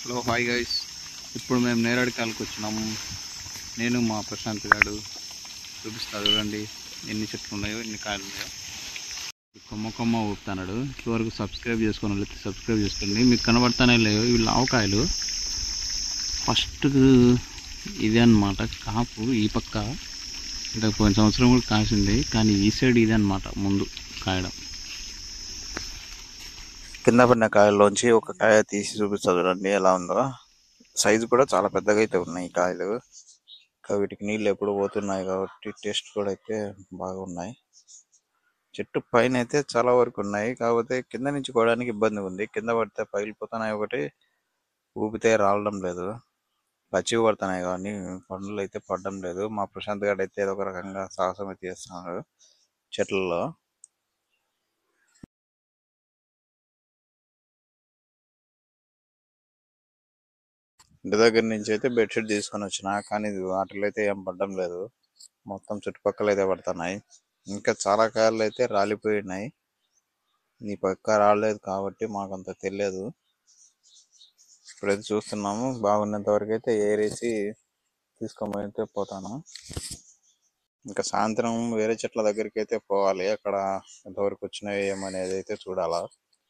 Hello hi guys, ఇప్పుడు మేము నేరేడు కాయలకు వచ్చినాము. నేను మా ప్రశాంత్ గారు చూపిస్తా. చూడండి ఎన్ని చెట్లు ఉన్నాయో, ఎన్ని కాయలు ఉన్నాయో. కొమ్మ కొమ్మ ఊపుతున్నాడు. ఇప్పటివరకు సబ్స్క్రైబ్ చేసుకోండి, లేకపోతే సబ్స్క్రైబ్ చేసుకోండి. మీకు కనబడతానే లేవు ఇవి ఆవకాయలు. ఫస్ట్ ఇదే అన్నమాట కాపు. ఈ పక్క ఇంకా పోయిన సంవత్సరం కూడా కాసింది, కానీ ఈ సైడ్ ఇదే అన్నమాట ముందు కాయడం. కింద పడిన కాయల్లోంచి ఒక కాయ తీసి చూపిస్తా చూడండి ఎలా ఉందో. సైజు కూడా చాలా పెద్దగా అయితే ఉన్నాయి ఈ కాయలు. వీటికి నీళ్ళు ఎప్పుడు పోతున్నాయి కాబట్టి టేస్ట్ కూడా అయితే బాగున్నాయి. చెట్టు పైన అయితే చాలా వరకు ఉన్నాయి, కాకపోతే కింద నుంచి కోయడానికి ఇబ్బంది ఉంది. కింద పడితే పగిలిపోతున్నాయి, ఒకటి ఊపితే రావడం లేదు. పచ్చివి పడుతున్నాయి కానీ పండ్లు అయితే పడడం లేదు. మా ప్రశాంత్ గారు అయితే ఏదో ఒక రకంగా సాహసం అయితే చేస్తున్నారు చెట్లలో. ఇంటి దగ్గర నుంచి అయితే బెడ్షీట్ తీసుకొని వచ్చిన, కానీ వాటిలో అయితే ఏం పడడం లేదు. మొత్తం చుట్టుపక్కల అయితే పడుతున్నాయి. ఇంకా చాలా కాయలు అయితే రాలిపోయినాయి. నీ పక్క రాలేదు కాబట్టి మాకంత తెలియదు. ఇప్పుడైతే చూస్తున్నాము. బాగున్నంత వరకు అయితే ఏరేసి తీసుకొని పోతాను. ఇంకా సాయంత్రం వేరే చెట్ల దగ్గరికి అయితే పోవాలి. అక్కడ ఎంతవరకు వచ్చినాయి ఏమనేది అయితే చూడాలా.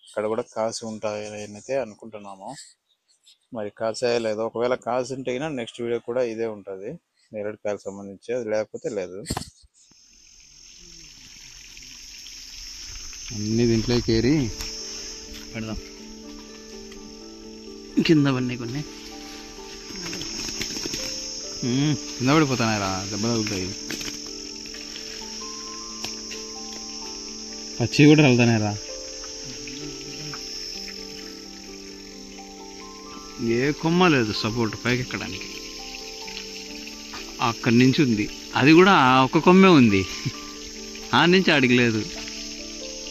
అక్కడ కూడా కాసి ఉంటాయని అయితే అనుకుంటున్నాము. మరి కాసాయో లేదో. ఒకవేళ కాసి ఉంటే నెక్స్ట్ వీడియో కూడా ఇదే ఉంటుంది, నేరేడు కాయలకు సంబంధించి. అది లేకపోతే లేదు. అన్ని దీంట్లోకి ఏరి పెడదాం. కింద పడినాయి కొన్ని, కింద పడిపోతున్నాయి రా, దెబ్బ తగులుతాయి. పచ్చి కూడా వెళ్తానే రా. ఏ కొమ్మ లేదు సపోర్ట్ పైకి ఎక్కడానికి. అక్కడి నుంచి ఉంది, అది కూడా ఒక కొమ్మే ఉంది. ఆ నుంచి ఆడికి లేదు.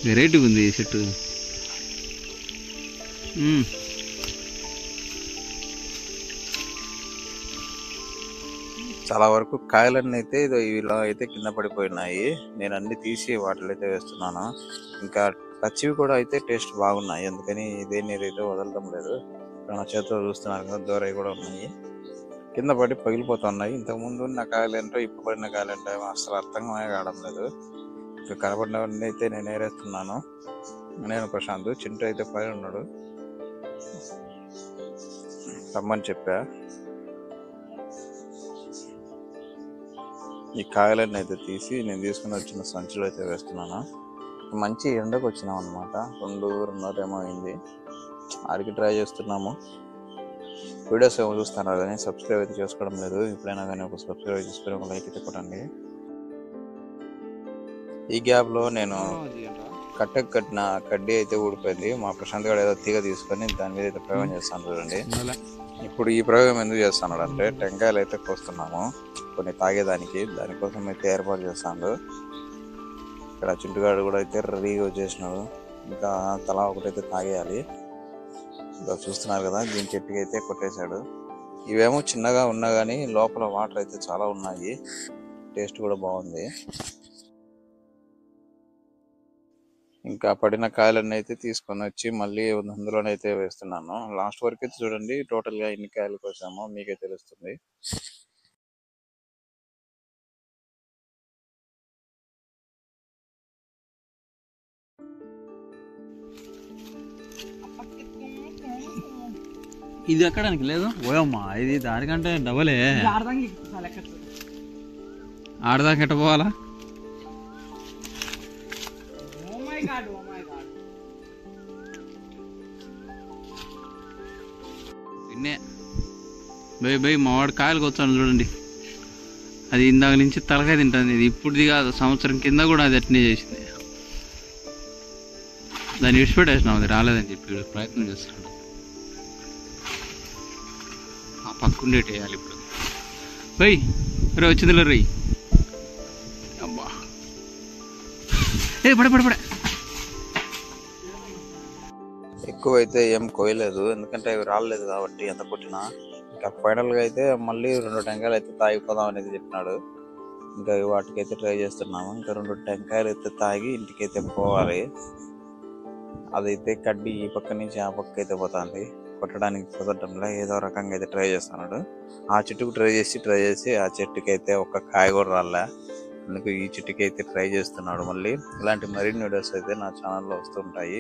వెరైటీ ఉంది ఈ చెట్టు. చాలా వరకు కాయలన్నీ అయితే ఇలా అయితే కింద పడిపోయినాయి. నేను అన్ని తీసి వాటిలో అయితే వేస్తున్నాను. ఇంకా పచ్చివి కూడా అయితే టేస్ట్ బాగున్నాయి, అందుకని దేన్ని ఏదైతే వదలడం లేదు. నా చేతిలో చూస్తున్నారు కదా, దూరవి కూడా ఉన్నాయి. కింద పడి పగిలిపోతున్నాయి. ఇంతకుముందు ఉన్న కాయలు ఏంటో ఇప్పుడు పడిన కాయలు ఏంటో అసలు అర్థంగా కావడం లేదు. ఇంకా కనబడినవన్నీ అయితే నేను ఏరేస్తున్నాను. నేను ప్రశాంత్, చింటూ అయితే పైన ఉన్నాడు, రమ్మని చెప్పా. ఈ కాయలన్నీ అయితే తీసి నేను తీసుకుని వచ్చిన సంచులు అయితే వేస్తున్నాను. మంచి ఎండకు వచ్చినాం అనమాట. 2:30 ఏమో అయింది. ఆడికి ట్రై చేస్తున్నాము. వీడియోస్ ఏమో చూస్తున్నారు కానీ సబ్స్క్రైబ్ అయితే చేసుకోవడం లేదు. ఎప్పుడైనా కానీ ఒక సబ్స్క్రైబ్ చేసుకుని ఒక లైక్ అయితే కొట్టండి. ఈ గ్యాప్లో నేను కట్టెకు కట్టిన కడ్డీ అయితే ఊడిపోయింది. మా ప్రశాంత్ గారు ఏదో తీగ తీసుకొని దాని మీద అయితే ప్రయోగం చేస్తాను చూడండి. ఇప్పుడు ఈ ప్రయోగం ఎందుకు చేస్తున్నాడు అంటే, టెంకాయలు అయితే కోస్తున్నాము కొన్ని తాగేదానికి. దానికోసం అయితే ఏర్పాటు చేస్తాడు. ఇక్కడ చింటుగాడు కూడా అయితే రెడీగా వచ్చేసినాడు. ఇంకా తలా ఒకటైతే తాగేయాలి. ఇంకా చూస్తున్నారు కదా, దీని చెట్టుకి అయితే కొట్టేశాడు. ఇవేమో చిన్నగా ఉన్నా కానీ లోపల వాటర్ అయితే చాలా ఉన్నాయి. టేస్ట్ కూడా బాగుంది. ఇంకా పడిన కాయలన్నీ అయితే తీసుకొని వచ్చి మళ్ళీ అందులోనైతే వేస్తున్నాను. లాస్ట్ వరకు అయితే చూడండి, టోటల్ గా ఎన్ని కాయలు కోసామో మీకే తెలుస్తుంది. ఇది ఎక్కడానికి లేదు. ఓయమ్మా, ఇది దానికంటే డబలే. ఆడదాకా ఎట్ట పోవాలా? బై మా వాడు కాయలకు వచ్చాను చూడండి. అది ఇందాక నుంచి తలకాయ తింటుంది. ఇది ఇప్పుడుది కాదు, సంవత్సరం కింద కూడా అది అట్నే చేసింది. దాన్ని విడిచిపెట్టేసినాం, అది రాలేదని చెప్పి ప్రయత్నం చేస్తున్నాడు. ఆ పక్కుండేటి వేయాలి ఇప్పుడు. బై రే, వచ్చిందిలే రై. అబ్బా, ఏ పడే ఎక్కువైతే ఏం కోయలేదు, ఎందుకంటే అవి రాలేదు కాబట్టి ఎంత కొట్టినా. ఇంకా ఫైనల్ గా అయితే మళ్ళీ 2 టెంకాయలు అయితే తాగిపోదాం అనేది చెప్పినాడు. ఇంకా వాటికైతే ట్రై చేస్తున్నాము. ఇంకా 2 టెంకాయలు అయితే తాగి ఇంటికైతే పోవాలి. అదైతే కడ్డీ ఈ పక్క నుంచి ఆ పక్క అయితే పోతుంది. కొట్టడానికి కుదరడంలో ఏదో రకంగా అయితే ట్రై చేస్తున్నాడు. ఆ చెట్టుకు ట్రై చేసి ఆ చెట్టుకి అయితే ఒక్క కాయ కూడా రాలే. అందుకు ఈ చెట్టుకి అయితే ట్రై చేస్తున్నాడు. మళ్ళీ ఇలాంటి మరిన్ని వీడియోస్ అయితే నా ఛానల్లో వస్తుంటాయి.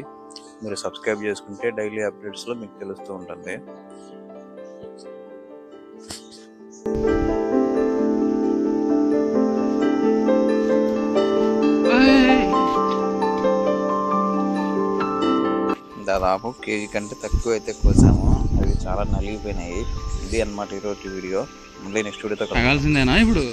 మీరు సబ్స్క్రైబ్ చేసుకుంటే డైలీ అప్డేట్స్లో మీకు తెలుస్తూ ఉంటుంది. దాదాపు కేజీ కంటే తక్కువ అయితే కోసాము. అవి చాలా నలిగిపోయినాయి. ఇది అన్నమాట ఈరోజు వీడియో. మళ్ళీ నెక్స్ట్ వీడియోతో ఇప్పుడు